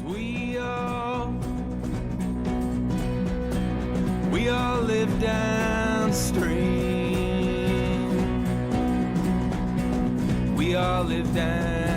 We all live downstream. We all live down.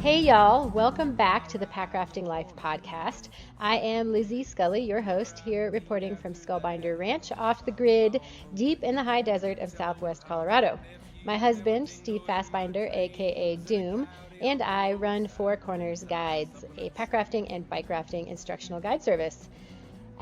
Hey y'all, welcome back to the Packrafting Life podcast. I am Lizzie Scully, your host, here reporting from Skullbinder Ranch off the grid, deep in the high desert of southwest Colorado. My husband, Steve Fassbinder, aka Doom, and I run Four Corners Guides, a packrafting and bike rafting instructional guide service.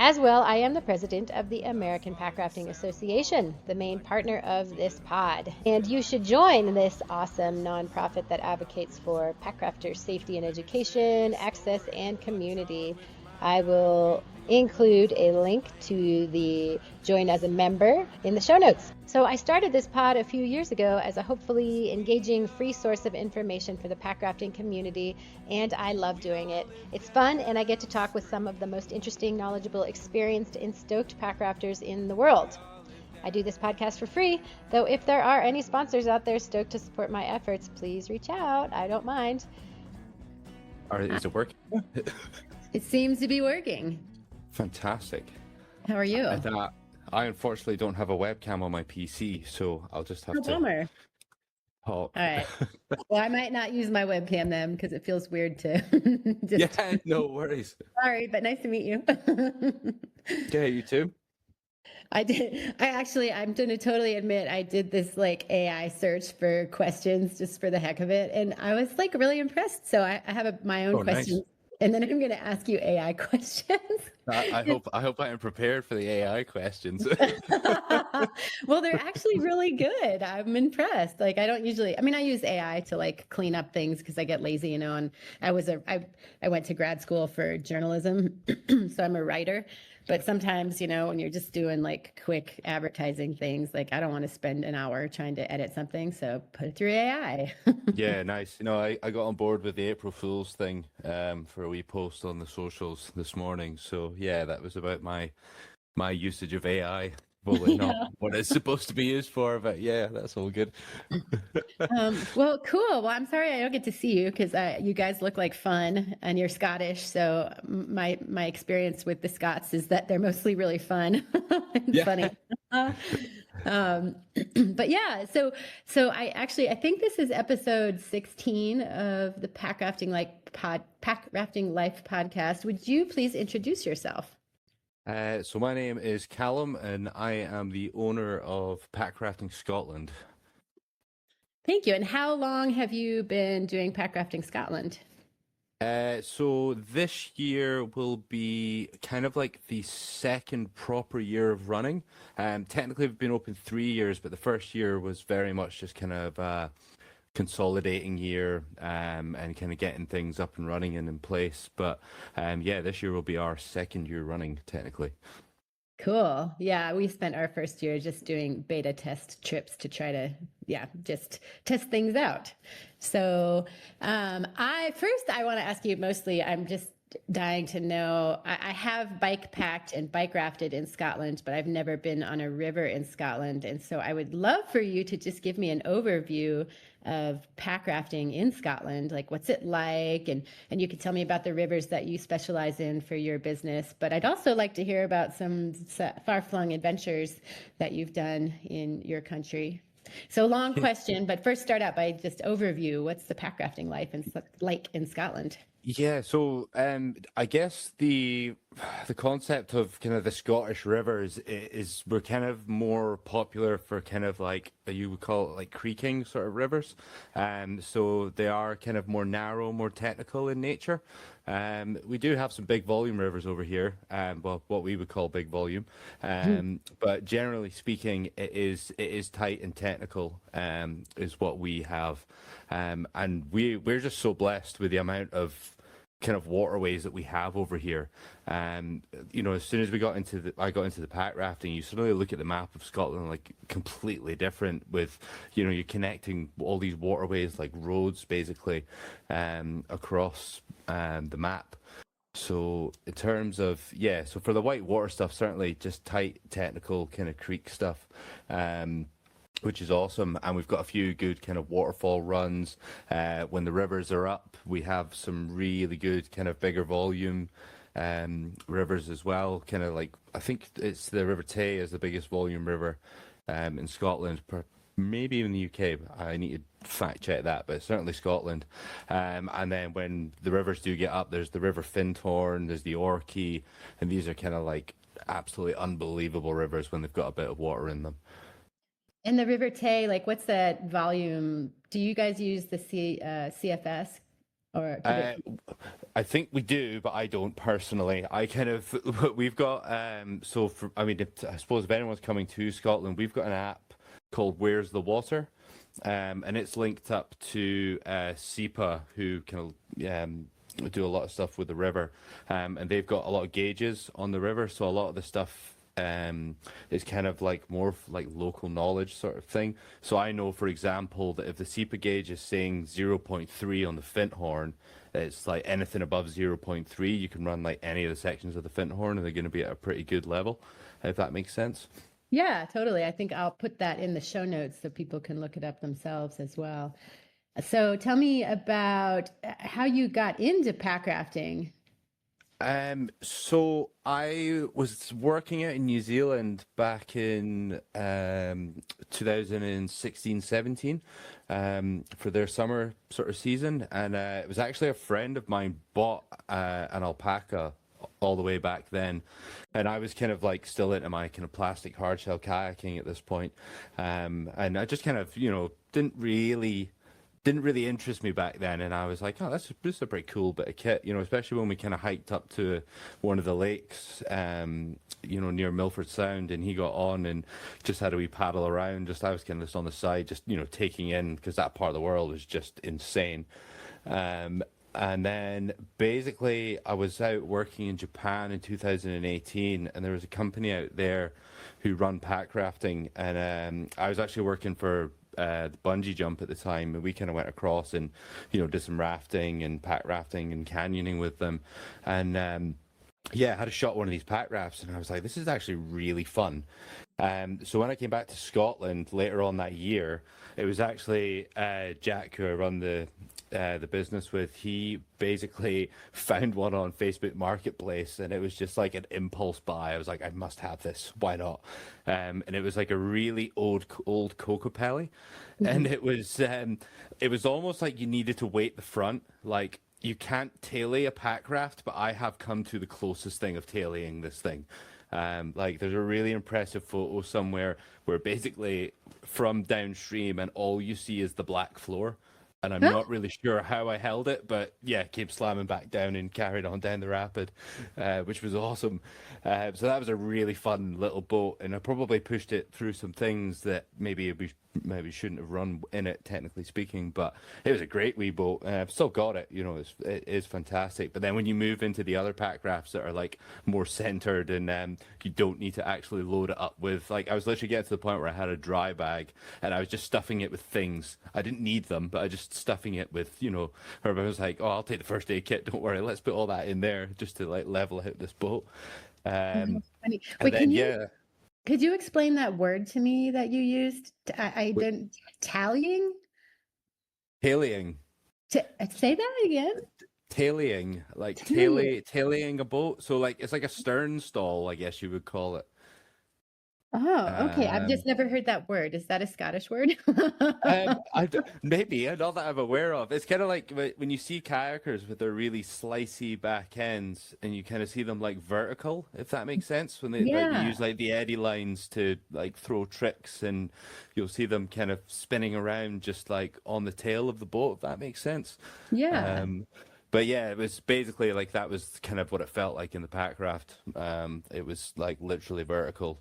As well, I am the president of the American Packrafting Association, the main partner of this pod. And you should join this awesome nonprofit that advocates for packrafters' safety and education, access, and community. I will include a link to the join as a member in the show notes. So I started this pod a few years ago as a hopefully engaging free source of information for the packrafting community, and I love doing it. It's fun, and I get to talk with some of the most interesting, knowledgeable, experienced, and stoked packrafters in the world. I do this podcast for free, though if there are any sponsors out there stoked to support my efforts, please reach out. I don't mind. Is it working? It seems to be working. Fantastic. How are you? I unfortunately don't have a webcam on my PC, so I'll just have to. Bummer. Oh. All right. Well, I might not use my webcam then because it feels weird to just... Yeah, no worries. Sorry, but nice to meet you. Yeah, you too. I'm going to totally admit I did this like AI search for questions just for the heck of it. And I was like really impressed. So I have my own questions. Nice. And then I'm going to ask you AI questions. I hope I am prepared for the AI questions. Well, they're actually really good. I'm impressed. Like I use AI to like clean up things because I get lazy, and I went to grad school for journalism, so I'm a writer. But sometimes, when you're just doing like quick advertising things, like I don't want to spend an hour trying to edit something, so put it through AI. Yeah, nice. I got on board with the April Fool's thing for a wee post on the socials this morning. So yeah, that was about my usage of AI. Well, not what it's supposed to be used for, but yeah, that's all good. Well, cool. Well, I'm sorry I don't get to see you because you guys look like fun and you're Scottish. So my experience with the Scots is that they're mostly really fun and funny. But yeah, so I think this is episode 16 of the Packrafting Life podcast. Would you please introduce yourself? So my name is Callum, and I am the owner of Packrafting Scotland. Thank you. And how long have you been doing Packrafting Scotland? So this year will be kind of like the second proper year of running. Technically, we've been open 3 years, but the first year was very much just kind of consolidating year and kind of getting things up and running and in place. But yeah, this year will be our second year running technically. Cool. Yeah, we spent our first year just doing beta test trips to try to just test things out. So I want to ask you, mostly I'm just dying to know, I have bike packed and bike rafted in Scotland, but I've never been on a river in Scotland. And so I would love for you to just give me an overview of pack rafting in Scotland. Like, what's it like? And you could tell me about the rivers that you specialize in for your business. But I'd also like to hear about some far-flung adventures that you've done in your country. So long question, but first start out by just overview. What's the pack rafting life like in Scotland? Yeah, so I guess the concept of kind of the Scottish rivers is we're kind of more popular for kind of like you would call it like creeking sort of rivers. So they are kind of more narrow, more technical in nature. We do have some big volume rivers over here, well, what we would call big volume. But generally speaking, it is tight and technical, is what we have. And we're just so blessed with the amount of kind of waterways that we have over here. As soon as I got into the pack rafting, you suddenly look at the map of Scotland like completely different with, you're connecting all these waterways like roads basically across the map. So in terms of, yeah, so for the white water stuff, certainly just tight technical kind of creek stuff, um, which is awesome. And we've got a few good kind of waterfall runs. When the rivers are up, we have some really good kind of bigger volume rivers as well. Kind of like, I think it's the River Tay is the biggest volume river in Scotland, maybe even the UK. I need to fact check that, but certainly Scotland. And then when the rivers do get up, there's the River Fintorn, there's the Orkney, and these are kind of like absolutely unbelievable rivers when they've got a bit of water in them. And the River Tay, like what's that volume? Do you guys use the CFS or keep Uh, it? I think we do, but I don't personally. I kind of we've got so for I mean I suppose if anyone's coming to Scotland, we've got an app called Where's the Water, and it's linked up to SEPA, who kind of do a lot of stuff with the river, and they've got a lot of gauges on the river, so a lot of the stuff is kind of like more like local knowledge sort of thing. So I know, for example, that if the SEPA gauge is saying 0.3 on the Finthorn, it's like anything above 0.3, you can run like any of the sections of the Finthorn and they're going to be at a pretty good level, if that makes sense. Yeah, totally. I think I'll put that in the show notes so people can look it up themselves as well. So tell me about how you got into pack rafting. So I was working out in New Zealand back in 2016, 17, for their summer sort of season, and it was actually a friend of mine bought an alpaca all the way back then, and I was kind of like still into my kind of plastic hardshell kayaking at this point, and I just kind of didn't really interest me back then, and I was like, oh, this is a pretty cool bit of kit, especially when we kind of hiked up to one of the lakes, near Milford Sound, and he got on and just had a wee paddle around. Just I was kind of just on the side, just taking in, because that part of the world was just insane. And then basically, I was out working in Japan in 2018, and there was a company out there who run pack rafting, and I was actually working for the bungee jump at the time, and we kind of went across and did some rafting and pack rafting and canyoning with them, and yeah, I had a shot at one of these pack rafts, and I was like, this is actually really fun. So when I came back to Scotland later on that year, it was actually Jack, who I run the business with. He basically found one on Facebook Marketplace, and it was just like an impulse buy. I was like, I must have this. Why not? And it was like a really old Cocopelli, and it was almost like you needed to weight the front. Like, you can't tailay a pack raft, but I have come to the closest thing of tailaying this thing. Like, there's a really impressive photo somewhere where basically from downstream and all you see is the black floor. And I'm not really sure how I held it, but yeah, came slamming back down and carried on down the rapid, which was awesome. So that was a really fun little boat, and I probably pushed it through some things that maybe shouldn't have run in it, technically speaking, but it was a great wee boat. I've still got it, it is fantastic. But then when you move into the other pack rafts that are like more centered, and you don't need to actually load it up with, like, I was literally getting to the point where I had a dry bag and I was just stuffing it with things. I didn't need them, but I just stuffing it with, everybody was like, oh, I'll take the first aid kit, don't worry, let's put all that in there just to like level out this boat. Funny. Wait, And then, could you explain that word to me that you used? I Wait. don't, tallying? tailing, Say that again. tailing, like Tailing. tailing a boat. So like it's like a stern stall, I guess you would call it. Oh, okay. I've Um, just never heard that word. Is that a Scottish word? Maybe not that I'm aware of. It's kind of like when you see kayakers with their really slicey back ends, and you kind of see them like vertical, if that makes sense. When they Yeah. use like the eddy lines to like throw tricks, and you'll see them kind of spinning around just like on the tail of the boat, if that makes sense. Yeah. Um, but yeah, it was basically like that was kind of what it felt like in the pack raft. It was like literally vertical.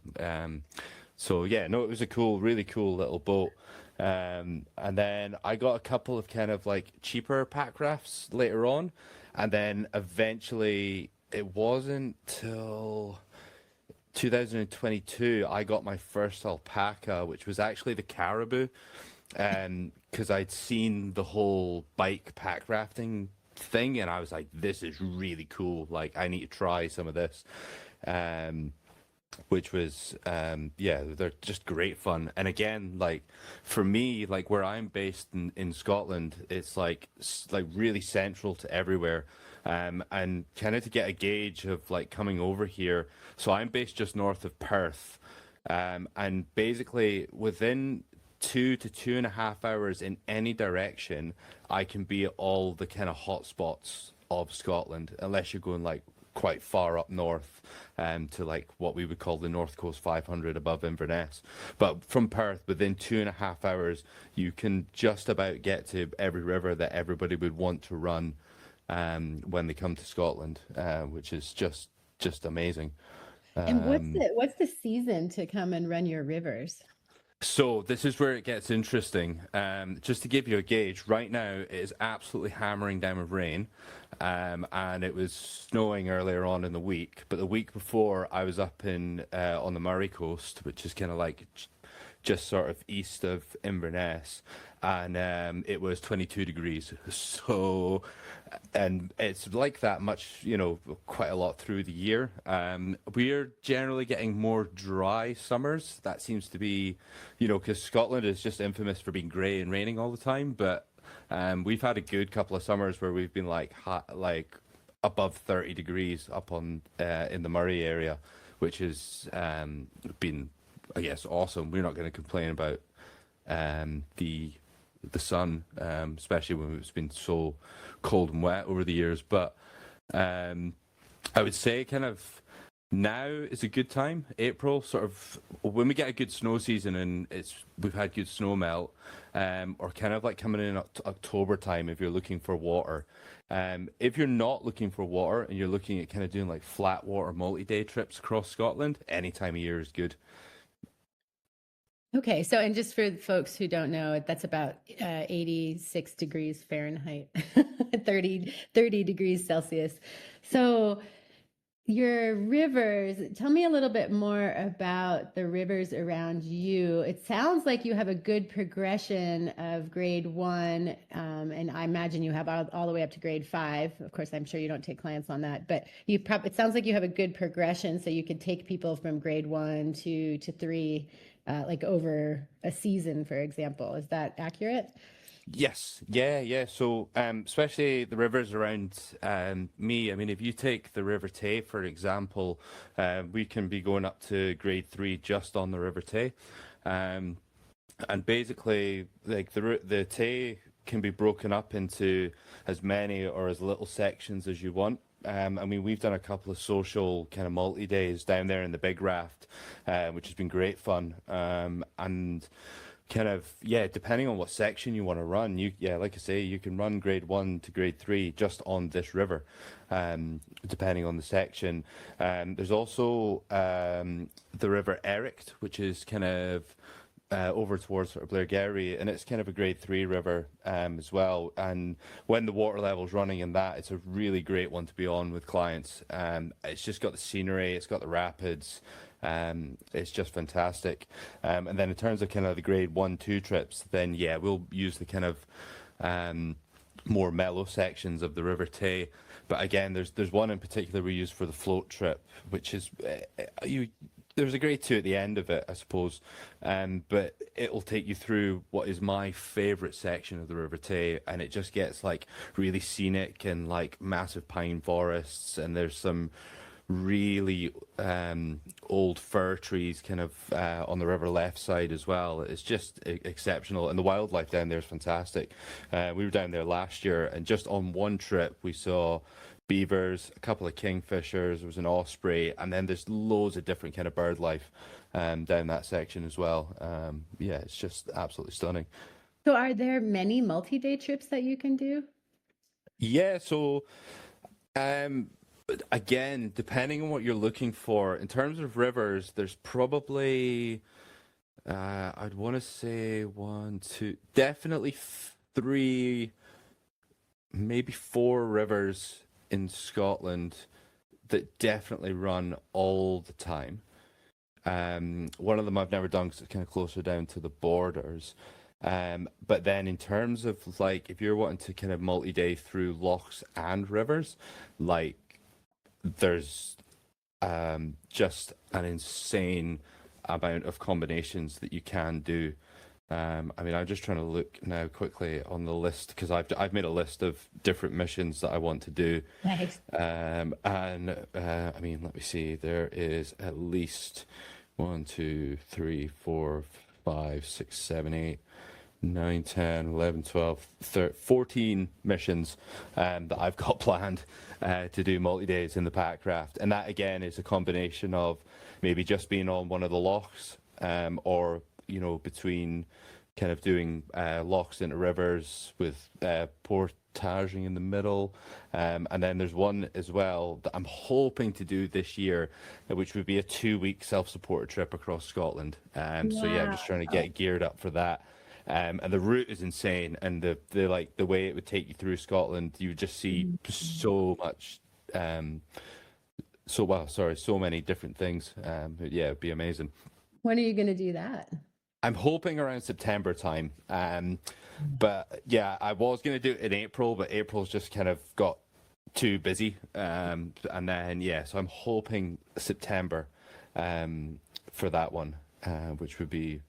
So yeah, no, it was a really cool little boat. And then I got a couple of kind of like cheaper pack rafts later on, and then eventually it wasn't till 2022 I got my first alpaca, which was actually the Caribou, because I'd seen the whole bike pack rafting thing, and I was like, this is really cool. Like, I need to try some of this. Which was yeah, they're just great fun. And again, like for me, like where I'm based in Scotland, it's like really central to everywhere. And kind of to get a gauge of like coming over here, so I'm based just north of Perth, and basically within 2 to 2.5 hours in any direction, I can be at all the kind of hot spots of Scotland, unless you're going like quite far up north, to like what we would call the North Coast 500 above Inverness. But from Perth, within 2.5 hours, you can just about get to every river that everybody would want to run when they come to Scotland, which is just amazing. And what's the season to come and run your rivers? So this is where it gets interesting. Just to give you a gauge, right now it is absolutely hammering down with rain, and it was snowing earlier on in the week. But the week before, I was up in on the Murray coast, which is kind of like just sort of east of Inverness, and it was 22 degrees. So, and it's like that much, quite a lot through the year. We're generally getting more dry summers. That seems to be, because Scotland is just infamous for being grey and raining all the time. But we've had a good couple of summers where we've been like above 30 degrees up on in the Murray area, which has been, I guess, awesome. We're not going to complain about the sun, especially when it's been so cold and wet over the years. But I would say kind of now is a good time. April, sort of when we get a good snow season and we've had good snow melt, or kind of like coming in October time if you're looking for water. If you're not looking for water and you're looking at kind of doing like flat water multi-day trips across Scotland, any time of year is good. Okay, so and just for folks who don't know, that's about 86 degrees Fahrenheit, 30 degrees Celsius. So your rivers, tell me a little bit more about the rivers around you. It sounds like you have a good progression of grade 1, and I imagine you have all the way up to grade 5. Of course, I'm sure you don't take clients on that, but it sounds like you have a good progression, so you could take people from grade 1 to 3, like over a season, for example. Is that accurate? Yes, yeah. So, especially the rivers around me. I mean, if you take the River Tay, for example, we can be going up to grade 3 just on the River Tay, and basically, like the Tay can be broken up into as many or as little sections as you want. I mean, we've done a couple of social kind of multi-days down there in the Big Raft, which has been great fun, and kind of, yeah, depending on what section you want to run, like I say, you can run grade 1 to grade 3 just on this river, depending on the section. There's also the River Erict, which is kind of over towards sort of Blairgowrie, and it's kind of a grade 3 river as well. And when the water level's running in that, it's a really great one to be on with clients. It's just got the scenery, it's got the rapids. It's just fantastic. And then in terms of kind of the grade 1-2 trips, then yeah, we'll use the kind of more mellow sections of the River Tay. But again, there's one in particular we use for the float trip, which is there's a grade 2 at the end of it, I suppose, but it'll take you through what is my favourite section of the River Tay, and it just gets like really scenic and like massive pine forests, and there's some really old fir trees kind of on the river left side as well. It's just exceptional, and the wildlife down there is fantastic. We were down there last year, and just on one trip we saw beavers, a couple of kingfishers, there was an osprey, and then there's loads of different kind of bird life down that section as well. Yeah, it's just absolutely stunning. So are there many multi-day trips that you can do? Yeah, so again, depending on what you're looking for, in terms of rivers, there's probably, I'd want to say 1, 2, definitely 3, maybe 4 rivers in Scotland that definitely run all the time. One of them I've never done because it's kind of closer down to the borders. But then in terms of like if you're wanting to kind of multi-day through lochs and rivers, like there's just an insane amount of combinations that you can do. I mean, I'm just trying to look now quickly on the list because I've made a list of different missions that I want to do. Nice. And I mean, let me see. There is at least 1, 2, 3, 4, 5, 6, 7, 8, 9, 10, 11, 12, 13, 14 missions that I've got planned to do multi-days in the Packraft. And that again is a combination of maybe just being on one of the lochs or, you know, between kind of doing lochs into rivers with portaging in the middle. And then there's one as well that I'm hoping to do this year, which would be a 2-week self-supported trip across Scotland. So yeah, I'm just trying to get geared up for that. And the route is insane, and the like the way it would take you through Scotland, you would just see so much, so many different things. Yeah, it'd be amazing. When are you going to do that? I'm hoping around September time. But yeah, I was going to do it in April, but April's just kind of got too busy. And then yeah, so I'm hoping September for that one, which would be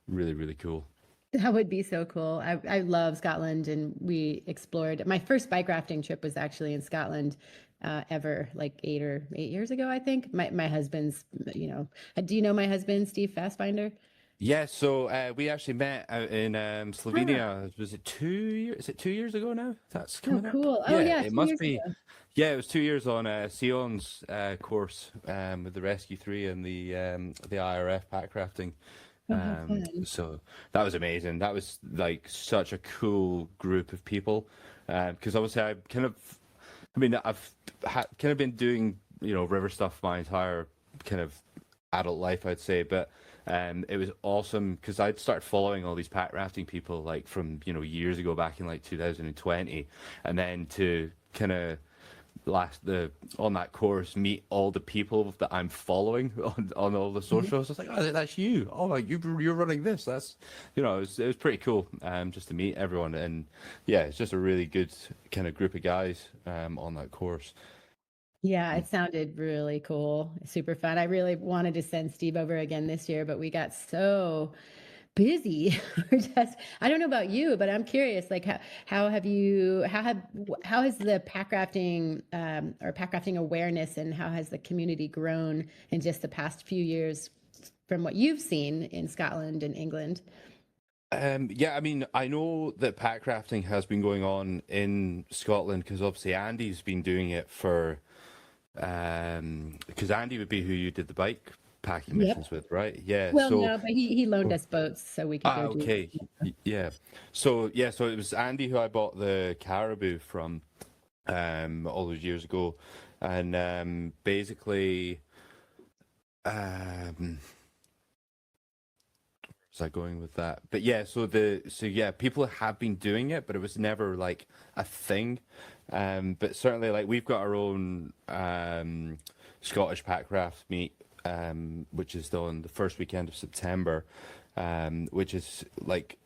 really, really cool. That would be so cool. I love Scotland, and we explored. My first bike rafting trip was actually in Scotland, ever, like 8 years ago, I think. My husband's, you know, do you know my husband, Steve Fastbinder? Yeah, so we actually met out in Slovenia. Was it 2 years? Is it 2 years ago now? That's coming up. Cool. Oh yeah, it 2 must years be. ago. Yeah, it was 2 years on Sion's course with the Rescue 3 and the IRF packrafting. Fun. So that was amazing. That was like such a cool group of people. Because obviously I've kind of been doing, you know, river stuff my entire kind of adult life, I'd say. But it was awesome because I'd started following all these pack rafting people like from, you know, years ago back in like 2020, and then to kind of on that course meet all the people that I'm following on all the socials. I was like, oh, that's you. Oh, like you're running this. That's, you know, it was pretty cool just to meet everyone. And yeah, it's just a really good kind of group of guys on that course. Yeah, it sounded really cool. Super fun. I really wanted to send Steve over again this year, but we got so busy. I don't know about you, but I'm curious, like how has the packrafting or packrafting awareness, and how has the community grown in just the past few years from what you've seen in Scotland and England? Yeah, I mean, I know that packrafting has been going on in Scotland because obviously Andy's been doing it for, because Andy would be who you did the bike packing missions with, right? Yeah. Well, so no, but he loaned us boats so we could go do okay. Yeah. So it was Andy who I bought the Caribou from all those years ago. And basically was I going with that? But yeah, so people have been doing it, but it was never like a thing. But certainly like we've got our own Scottish Packraft meet, which is on the first weekend of September, which is like,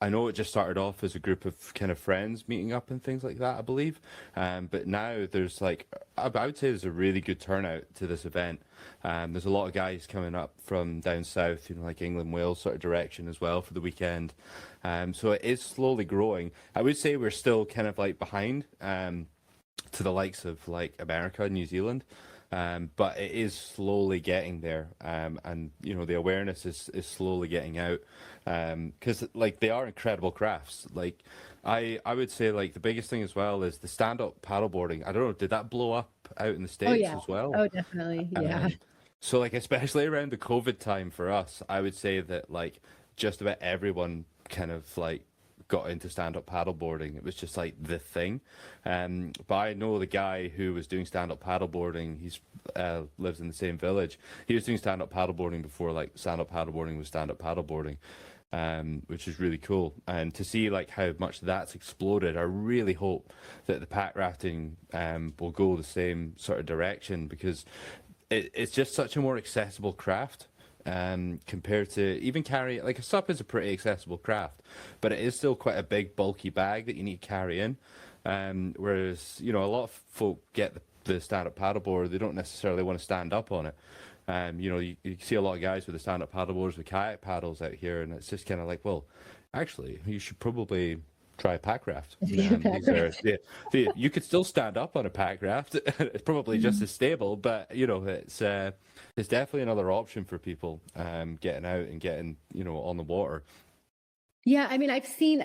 I know it just started off as a group of kind of friends meeting up and things like that, I believe. But now there's like, I would say there's a really good turnout to this event. There's a lot of guys coming up from down south, you know, like England, Wales sort of direction as well for the weekend. So it is slowly growing. I would say we're still kind of like behind to the likes of like America and New Zealand. But it is slowly getting there, and you know the awareness is slowly getting out, because like they are incredible crafts. Like I would say like the biggest thing as well is the stand-up paddleboarding. I don't know, did that blow up out in the States as well? Oh, definitely. Yeah. So like especially around the COVID time for us, I would say that like just about everyone kind of like got into stand-up paddleboarding. It was just like the thing. But I know the guy who was doing stand-up paddleboarding. He's lives in the same village. He was doing stand-up paddleboarding before like stand-up paddleboarding was stand-up paddleboarding, which is really cool. And to see like how much that's exploded, I really hope that the pack rafting will go the same sort of direction, because it's just such a more accessible craft. compared to even carry, like a SUP is a pretty accessible craft, but it is still quite a big bulky bag that you need to carry in. Whereas, you know, a lot of folk get the stand-up paddleboard, they don't necessarily want to stand up on it. You know, you see a lot of guys with the stand-up paddleboards with kayak paddles out here, and it's just kind of like, well, actually, you should probably try a pack raft. You could still stand up on a pack raft. It's probably just as stable, but you know, it's definitely another option for people getting out and getting, you know, on the water. Yeah, I mean, I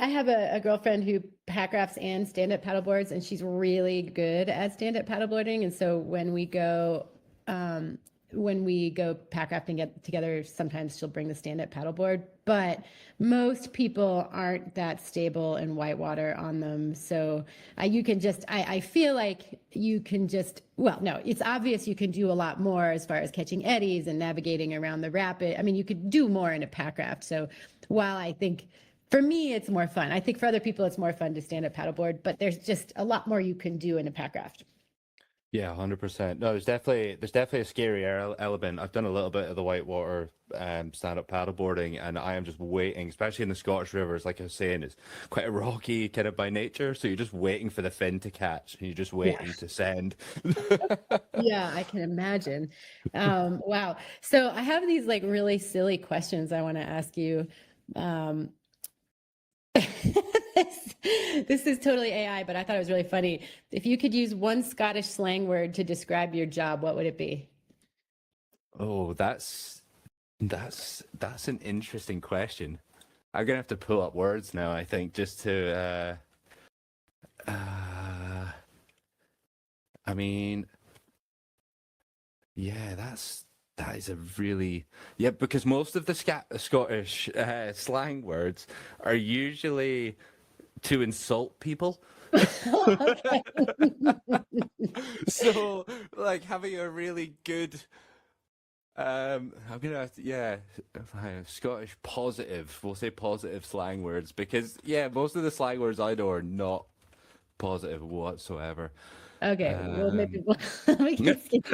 have a girlfriend who pack rafts and stand-up paddleboards, and she's really good at stand-up paddleboarding. And so when we go pack rafting together, sometimes she'll bring the stand-up paddleboard, but most people aren't that stable in whitewater on them. So I feel like you can just, well, no, it's obvious you can do a lot more as far as catching eddies and navigating around the rapid. I mean, you could do more in a pack raft. So while I think for me, it's more fun, I think for other people, it's more fun to stand up paddleboard, but there's just a lot more you can do in a pack raft. Yeah, 100%. No, there's definitely a scary element. I've done a little bit of the whitewater stand-up paddleboarding, and I am just waiting, especially in the Scottish rivers. Like I was saying, it's quite a rocky kind of by nature, so you're just waiting for the fin to catch, and you're just waiting to send. Yeah, I can imagine. Wow. So I have these like really silly questions I want to ask you. This is totally AI, but I thought it was really funny. If you could use one Scottish slang word to describe your job, what would it be? Oh, that's an interesting question. I'm gonna have to pull up words now, I think, just to I mean, yeah, that is a really, yeah, because most of the Scottish slang words are usually to insult people. So, like, having a really good, I'm gonna have to, yeah, Scottish positive. We'll say positive slang words because, yeah, most of the slang words I know are not positive whatsoever. Okay, well, maybe we can skip.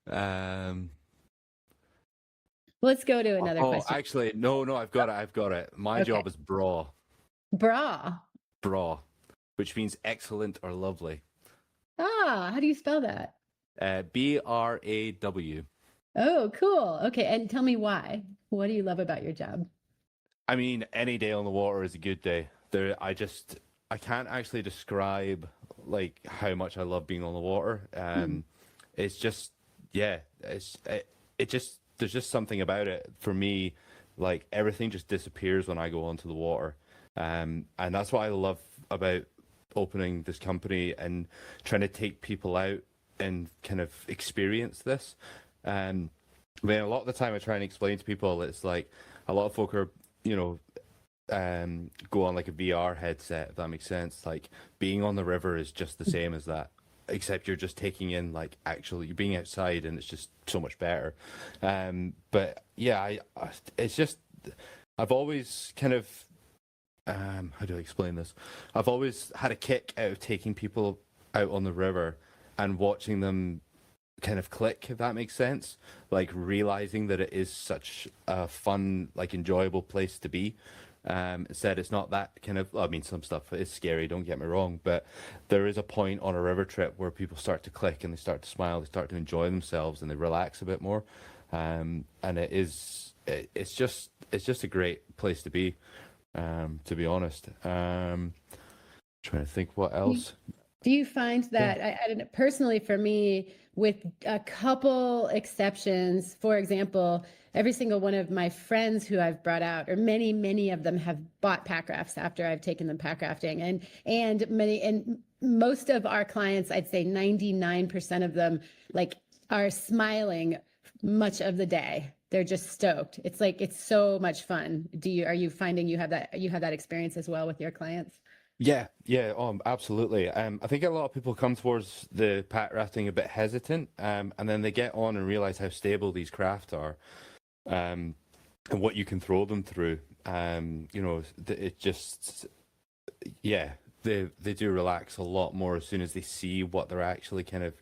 Um, Let's go to another question. actually, no, I've got it. My job is bra, Bra. which means excellent or lovely. Ah, how do you spell that? BRAW. Oh, cool. Okay, and tell me why. What do you love about your job? I mean, any day on the water is a good day. I can't actually describe like how much I love being on the water. It's just, yeah, it just, there's just something about it for me. Like everything just disappears when I go onto the water. And that's what I love about opening this company and trying to take people out and kind of experience this. I mean, a lot of the time I try and explain to people, it's like a lot of folk are, you know, go on like a VR headset, if that makes sense. Like being on the river is just the same as that, except you're just taking in like actually you're being outside and it's just so much better. But yeah, it's just, I've always kind of, how do I explain this? I've always had a kick out of taking people out on the river and watching them kind of click, if that makes sense. Like realizing that it is such a fun, like enjoyable place to be. Instead, it's not that kind of, I mean, some stuff is scary, don't get me wrong, but there is a point on a river trip where people start to click and they start to smile, they start to enjoy themselves and they relax a bit more. And it's just a great place to be honest. Trying to think what else. Do you find that, I don't know, personally for me, with a couple exceptions, for example, every single one of my friends who I've brought out, or many of them have bought pack rafts after I've taken them pack rafting, and most of our clients, I'd say 99% of them, like, are smiling much of the day. They're just stoked. It's like, it's so much fun. Are you finding you have that experience as well with your clients? Yeah, absolutely. I think a lot of people come towards the pack rafting a bit hesitant, and then they get on and realize how stable these craft are, and what you can throw them through. You know, it just, yeah, they do relax a lot more as soon as they see what they're actually kind of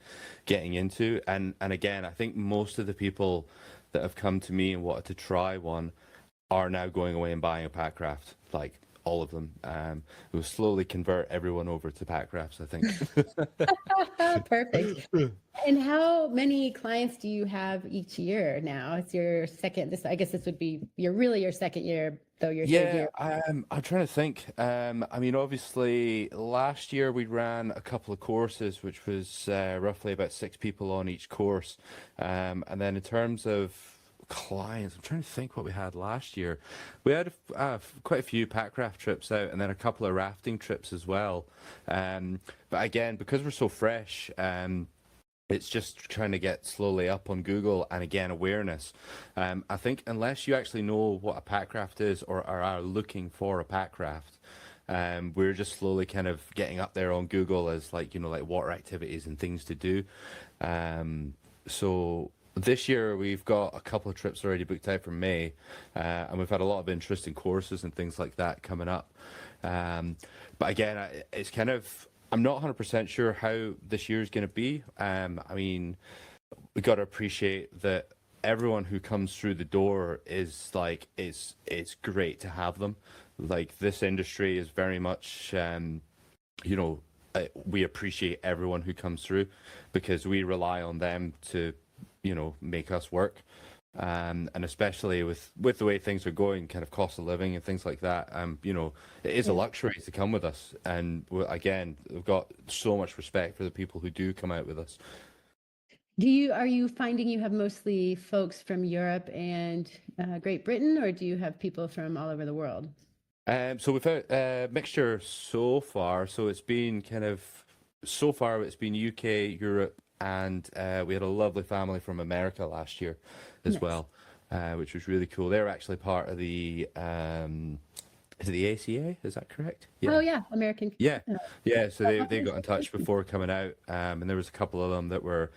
getting into. And again, I think most of the people that have come to me and wanted to try one are now going away and buying a Packraft, like all of them. We'll slowly convert everyone over to Packrafts, I think. Perfect. And how many clients do you have each year now? It's your second, I guess this would be your second year, though your third Yeah, year. I'm trying to think. I mean, obviously, last year we ran a couple of courses, which was roughly about 6 people on each course. And then in terms of clients, I'm trying to think what we had last year. We had quite a few Packraft trips out, and then a couple of rafting trips as well. But again, because we're so fresh, it's just trying to get slowly up on Google and again awareness. I think unless you actually know what a Packraft is or are looking for a Packraft, we're just slowly kind of getting up there on Google as like water activities and things to do. So this year we've got a couple of trips already booked out for May, and we've had a lot of interesting courses and things like that coming up. But again, it's kind of, I'm not 100% sure how this year is going to be. I mean, we got to appreciate that everyone who comes through the door is like, it's great to have them. Like, this industry is very much, we appreciate everyone who comes through because we rely on them to, make us work. And especially with the way things are going, kind of cost of living and things like that, it is a luxury to come with us. And again, we've got so much respect for the people who do come out with us. Are you finding you have mostly folks from Europe and Great Britain, or do you have people from all over the world? So we've had a mixture so far. So it's been it's been UK, Europe, and we had a lovely family from America last year as Nice. well, which was really cool. They're actually part of the is it the ACA? Is that correct? Oh yeah, American. Yeah, yeah. So they got in touch before coming out, and there was a couple of them that were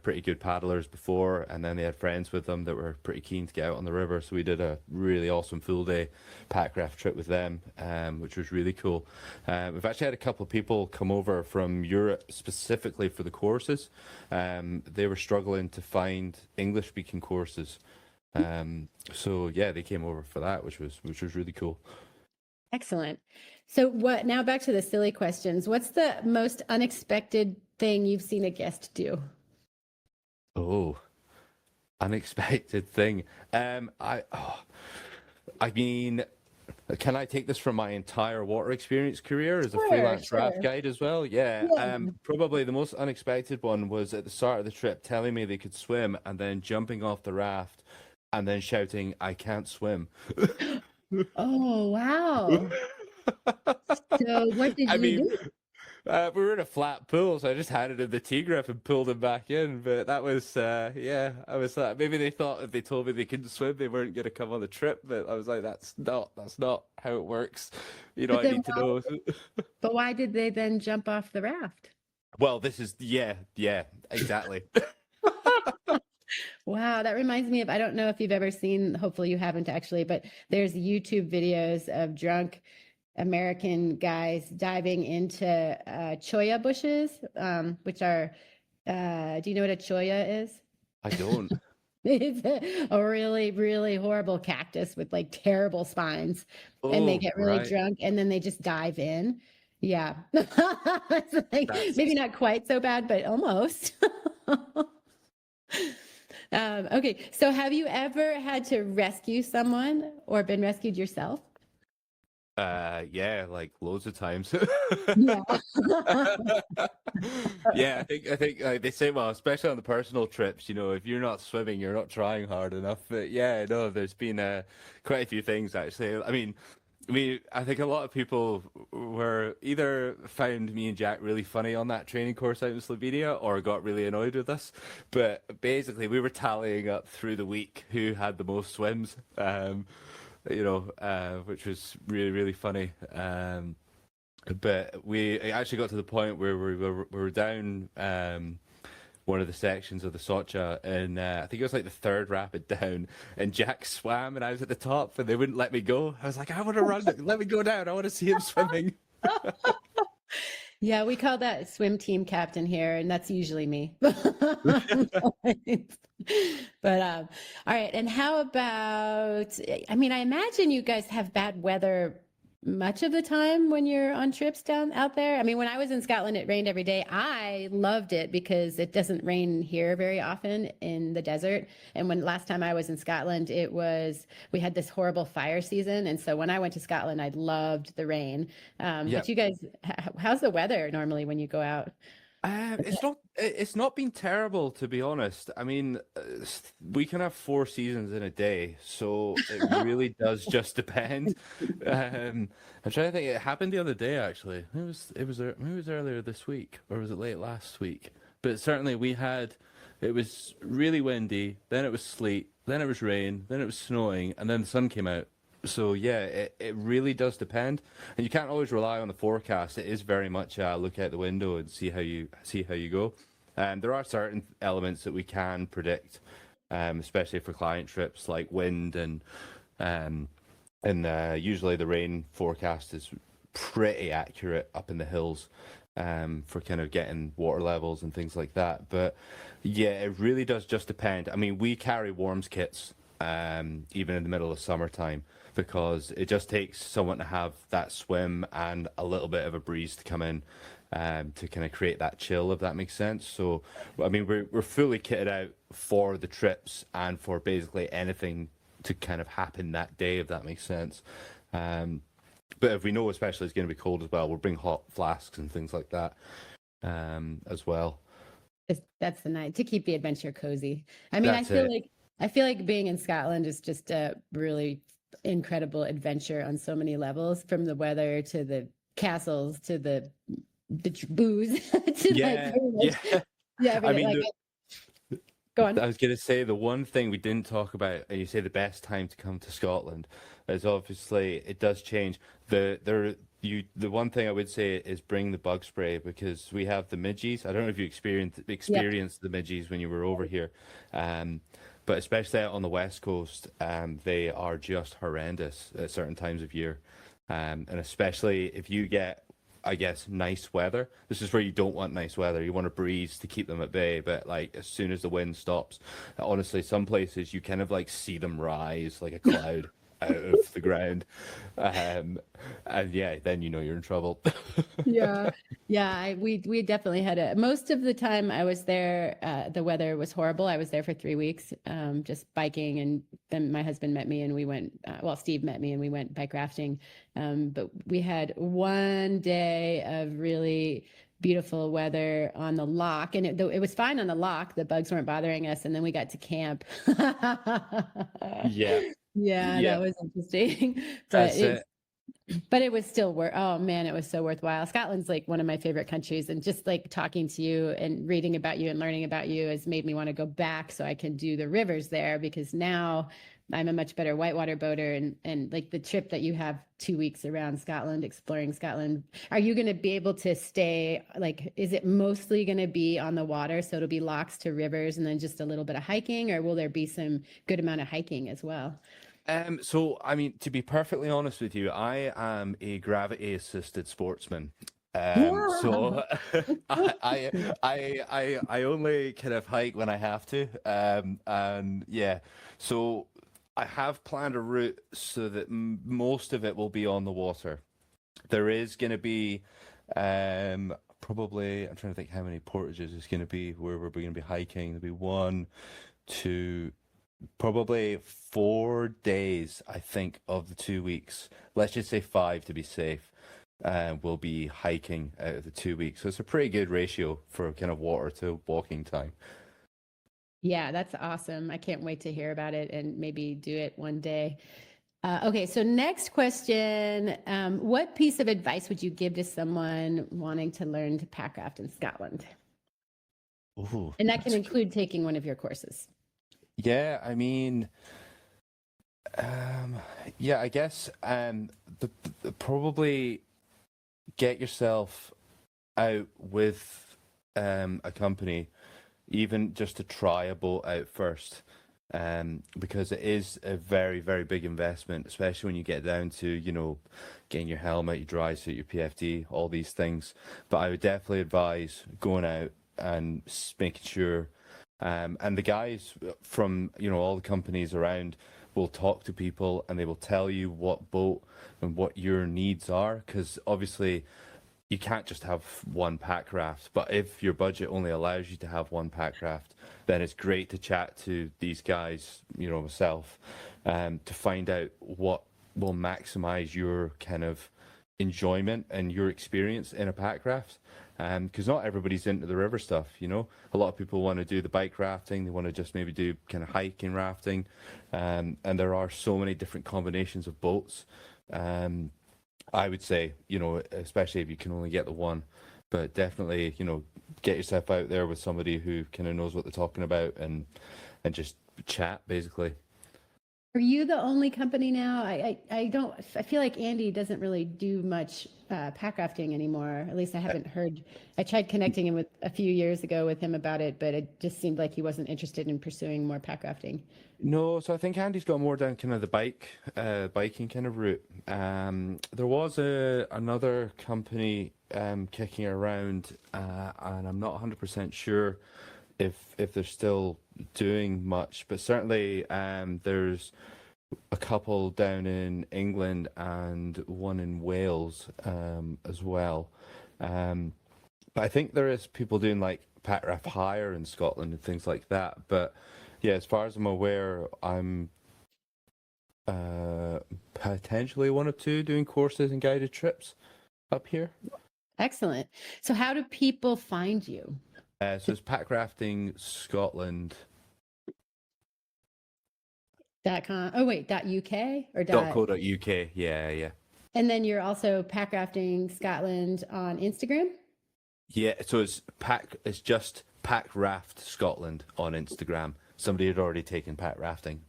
pretty good paddlers before, and then they had friends with them that were pretty keen to get out on the river. So we did a really awesome full day Packraft trip with them, which was really cool. We've actually had a couple of people come over from Europe specifically for the courses. They were struggling to find English-speaking courses. So yeah, they came over for that, which was really cool. Excellent. So now back to the silly questions. What's the most unexpected thing you've seen a guest do? Oh, unexpected thing. I mean, can I take this from my entire water experience career as a freelance raft guide as well? Yeah. Probably the most unexpected one was at the start of the trip telling me they could swim and then jumping off the raft and then shouting, "I can't swim." Oh, wow. So what did you do? We were in a flat pool, so I just handed him the T-grip and pulled him back in. But that was, I was like, maybe they thought if they told me they couldn't swim, they weren't going to come on the trip. But I was like, that's not how it works. I need to know. But why did they then jump off the raft? Well, this is, yeah, exactly. Wow, that reminds me of, I don't know if you've ever seen, hopefully you haven't actually, but there's YouTube videos of drunk American guys diving into cholla bushes, which are, do you know what a cholla is? I don't. It's a really, really horrible cactus with like terrible spines. And they get really drunk and then they just dive in. Yeah. It's like, maybe not quite so bad, but almost. Okay, so have you ever had to rescue someone or been rescued yourself? Yeah, like loads of times. Yeah. Yeah, I think they say, well, especially on the personal trips, if you're not swimming, you're not trying hard enough. But yeah, no, there's been quite a few things actually. I think a lot of people were either found me and Jack really funny on that training course out in Slovenia or got really annoyed with us. But basically, we were tallying up through the week who had the most swims, which was really, really funny. But we actually got to the point where we were down one of the sections of the Socha, and I think it was like the third rapid down, and Jack swam and I was at the top and they wouldn't let me go. I was like, I want to run, let me go down, I want to see him swimming. Yeah, we call that swim team captain here, and that's usually me. But all right. And how about, I mean, I imagine you guys have bad weather much of the time when you're on trips down out there. I mean, when I was in Scotland, it rained every day. I loved it because it doesn't rain here very often in the desert. And when last time I was in Scotland, we had this horrible fire season. And so when I went to Scotland, I loved the rain. Yeah. But you guys, how's the weather normally when you go out? It's not been terrible, to be honest. I mean, we can have 4 seasons in a day, so it really does just depend. I'm trying to think. It happened the other day, actually. Maybe it was earlier this week, or was it late last week? But certainly it was really windy, then it was sleet, then it was rain, then it was snowing, and then the sun came out. So yeah, it really does depend, and you can't always rely on the forecast. It is very much look out the window and see how you go. There are certain elements that we can predict, especially for client trips like wind um, and usually the rain forecast is pretty accurate up in the hills for kind of getting water levels and things like that. But yeah, it really does just depend. I mean, we carry warms kits even in the middle of summertime because it just takes someone to have that swim and a little bit of a breeze to come in to kind of create that chill, if that makes sense. So, I mean, we're fully kitted out for the trips and for basically anything to kind of happen that day, if that makes sense. But if we know especially it's going to be cold as well, we'll bring hot flasks and things like that as well. That's the night to keep the adventure cozy. I mean, I feel like being in Scotland is just a really incredible adventure on so many levels, from the weather to the castles to the booze to Yeah, like yeah. I everything. mean, Go on. I was going to say the one thing we didn't talk about, and you say the best time to come to Scotland, is obviously it does change. The one thing I would say is bring the bug spray because we have the midges. I don't know if you experienced the midges when you were over here, but especially out on the west coast, they are just horrendous at certain times of year, and especially if you get, I guess, nice weather. This is where you don't want nice weather. You want a breeze to keep them at bay, but like as soon as the wind stops, honestly, some places you kind of like see them rise like a cloud out of the ground, and yeah, then you know you're in trouble. Yeah, we definitely had most of the time I was there, the weather was horrible. I was there for 3 weeks, just biking, and then my husband met me and we went, Steve met me and we went bike rafting. But we had one day of really beautiful weather on the lock, and it was fine on the lock. The bugs weren't bothering us, and then we got to camp. Yeah, Yeah, yeah, that was interesting. that's it. But it was still oh man, it was so worthwhile. Scotland's like one of my favorite countries, and just like talking to you and reading about you and learning about you has made me want to go back so I can do the rivers there, because now I'm a much better whitewater boater, and like the trip that you have 2 weeks around Scotland, exploring Scotland, are you going to be able to stay, like, is it mostly going to be on the water? So it'll be locks to rivers and then just a little bit of hiking, or will there be some good amount of hiking as well? So I mean, to be perfectly honest with you, I am a gravity-assisted sportsman. So I only kind of hike when I have to. And yeah, so I have planned a route so that most of it will be on the water. There is going to be probably, I'm trying to think how many portages is going to be where we're going to be hiking. There'll be one, two, probably 4 days, I think, of the 2 weeks. Let's just say five to be safe. We'll be hiking out of the 2 weeks. So it's a pretty good ratio for kind of water to walking time. Yeah, that's awesome. I can't wait to hear about it and maybe do it one day. Okay, so next question. What piece of advice would you give to someone wanting to learn to packraft in Scotland? Ooh, And that can include taking one of your courses. yeah, I mean, yeah, I guess probably get yourself out with a company, even just to try a boat out first. because it is a very, very big investment, especially when you get down to, getting your helmet, your dry suit, your PFD, all these things. But I would definitely advise going out and making sure, and the guys from, all the companies around will talk to people and they will tell you what boat and what your needs are, because obviously you can't just have one pack raft, but if your budget only allows you to have one pack raft, then it's great to chat to these guys, myself, to find out what will maximize your kind of enjoyment and your experience in a pack raft. Because not everybody's into the river stuff, A lot of people want to do the bike rafting, they want to just maybe do kind of hiking rafting, and there are so many different combinations of boats. I would say, especially if you can only get the one, but definitely, get yourself out there with somebody who kind of knows what they're talking about and just chat, basically. Are you the only company now? I feel like Andy doesn't really do much pack rafting anymore. At least I haven't heard. I tried connecting him with a few years ago with him about it, but it just seemed like he wasn't interested in pursuing more pack rafting. No, so I think Andy's got more down kind of the biking kind of route. There was another company kicking around, and I'm not 100% sure if they're still doing much, but certainly there's a couple down in England and one in Wales as well. But I think there is people doing like Packraft hire in Scotland and things like that. But yeah, as far as I'm aware, I'm potentially one or two doing courses and guided trips up here. Excellent. So how do people find you? So it's Packrafting Scotland. .com. Oh wait, .uk or .co.uk. Yeah. And then you're also Packrafting Scotland on Instagram. Yeah, so it's just Packraft Scotland on Instagram. Somebody had already taken pack rafting.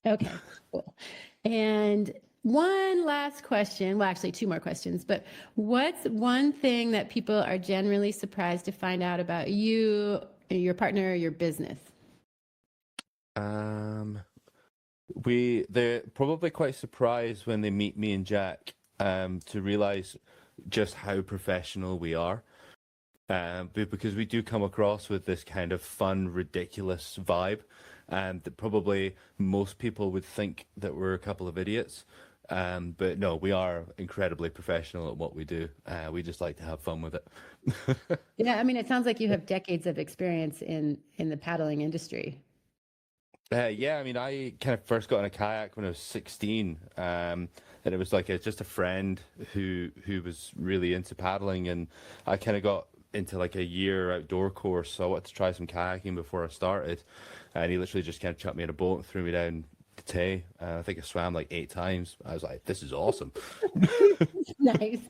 Okay, cool. And one last question, well, actually two more questions, but what's one thing that people are generally surprised to find out about you, your partner, or your business? They're probably quite surprised when they meet me and Jack to realize just how professional we are. Because we do come across with this kind of fun, ridiculous vibe, that probably most people would think that we're a couple of idiots. But no, we are incredibly professional at what we do. We just like to have fun with it. Yeah, I mean, it sounds like you have decades of experience in the paddling industry. Yeah, I mean, I kind of first got in a kayak when I was 16, and it was like just a friend who was really into paddling, and I kind of got into like a year outdoor course, so I wanted to try some kayaking before I started, and he literally just kind of chucked me in a boat and threw me down the Tay. I think I swam like 8 times. I was like, this is awesome. Nice.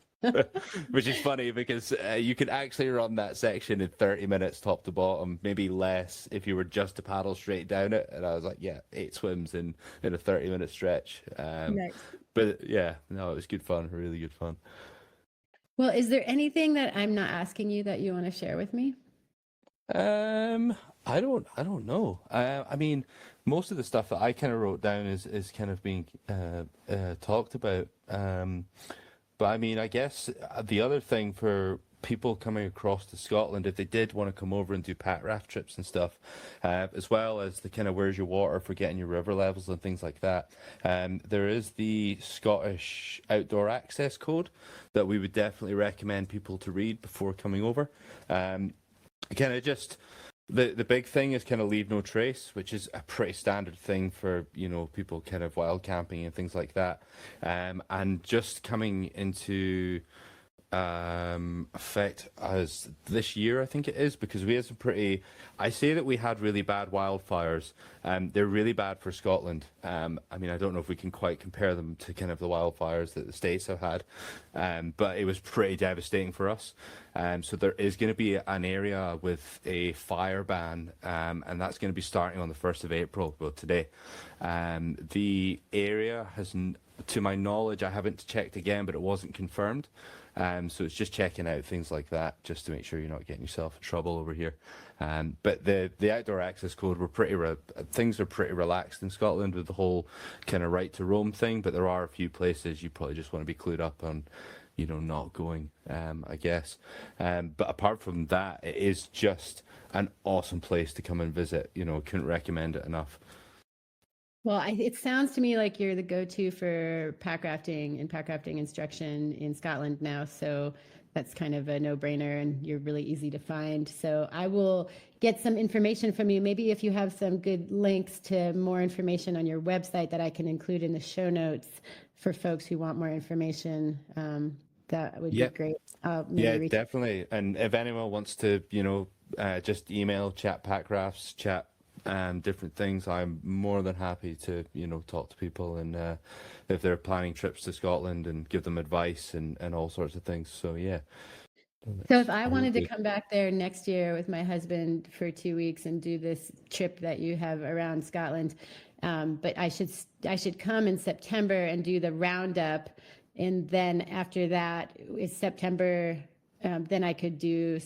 Which is funny because you can actually run that section in 30 minutes top to bottom, maybe less if you were just to paddle straight down it. And I was like, yeah, 8 swims in a 30-minute stretch. Nice. But yeah, no, it was good fun, really good fun. Well, is there anything that I'm not asking you that you want to share with me? I don't know. I mean, most of the stuff that I kind of wrote down is kind of being talked about. But I mean, I guess the other thing for people coming across to Scotland, if they did want to come over and do pack raft trips and stuff, as well as the kind of where's your water for getting your river levels and things like that, there is the Scottish Outdoor Access Code that we would definitely recommend people to read before coming over. Kind of just the big thing is kind of leave no trace, which is a pretty standard thing for, people kind of wild camping and things like that. And just coming into effect as this year, I think it is, because we had some I say that we had really bad wildfires. They're really bad for Scotland. I mean, I don't know if we can quite compare them to kind of the wildfires that the States have had, but it was pretty devastating for us. So there is going to be an area with a fire ban, and that's going to be starting on the 1st of April, well, today. The area has, to my knowledge, I haven't checked again, but it wasn't confirmed. So it's just checking out things like that, just to make sure you're not getting yourself in trouble over here. But the outdoor access code, things are pretty relaxed in Scotland with the whole kind of right to roam thing. But there are a few places you probably just want to be clued up on, not going, I guess. But apart from that, it is just an awesome place to come and visit. Couldn't recommend it enough. Well, it sounds to me like you're the go-to for packrafting and packrafting instruction in Scotland now. So that's kind of a no-brainer, and you're really easy to find. So I will get some information from you. Maybe if you have some good links to more information on your website that I can include in the show notes for folks who want more information, that would be great. Definitely. And if anyone wants to, just email, chat packrafts, chat different things, I'm more than happy to talk to people, and if they're planning trips to Scotland, and give them advice and all sorts of things. So so if I wanted to come back there next year with my husband for 2 weeks and do this trip that you have around Scotland, but I should come in September and do the roundup, and then after that is September, then I could do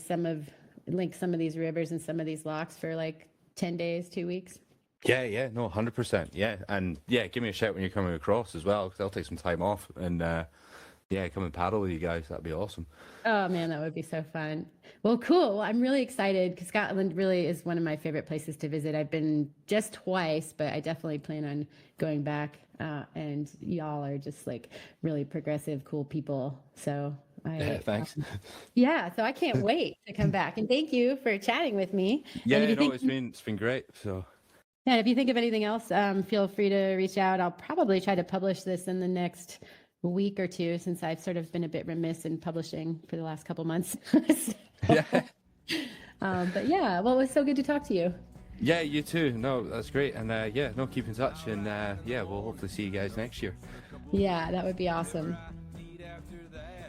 link some of these rivers and some of these locks for like 10 days, 2 weeks. Yeah, no, 100%. Yeah, and give me a shout when you're coming across as well, because I'll take some time off and come and paddle with you guys. That'd be awesome. Oh man, that would be so fun. Well, cool. Well, I'm really excited because Scotland really is one of my favorite places to visit. I've been just twice, but I definitely plan on going back. And y'all are just like really progressive, cool people. So thanks. So I can't wait to come back. And thank you for chatting with me. It's been great. So. Yeah, and if you think of anything else, feel free to reach out. I'll probably try to publish this in the next week or two, since I've sort of been a bit remiss in publishing for the last couple months. But yeah, well, it was so good to talk to you. Yeah, you too. No, that's great. And keep in touch. And we'll hopefully see you guys next year. Yeah, that would be awesome.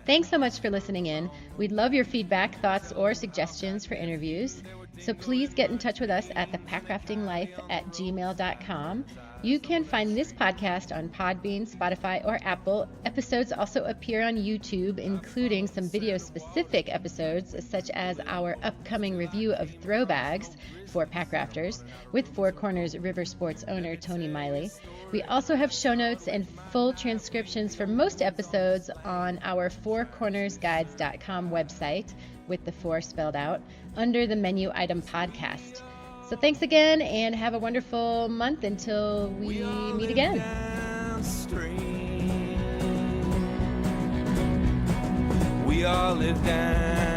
Thanks so much for listening in. We'd love your feedback, thoughts, or suggestions for interviews. So please get in touch with us at thepackraftinglife@gmail.com. You can find this podcast on Podbean, Spotify, or Apple. Episodes also appear on YouTube, including some video-specific episodes, such as our upcoming review of throw bags for packrafters with Four Corners River Sports owner Tony Miley. We also have show notes and full transcriptions for most episodes on our fourcornersguides.com website, with the 4 spelled out, under the menu item podcast. So thanks again, and have a wonderful month until we meet again. We all live down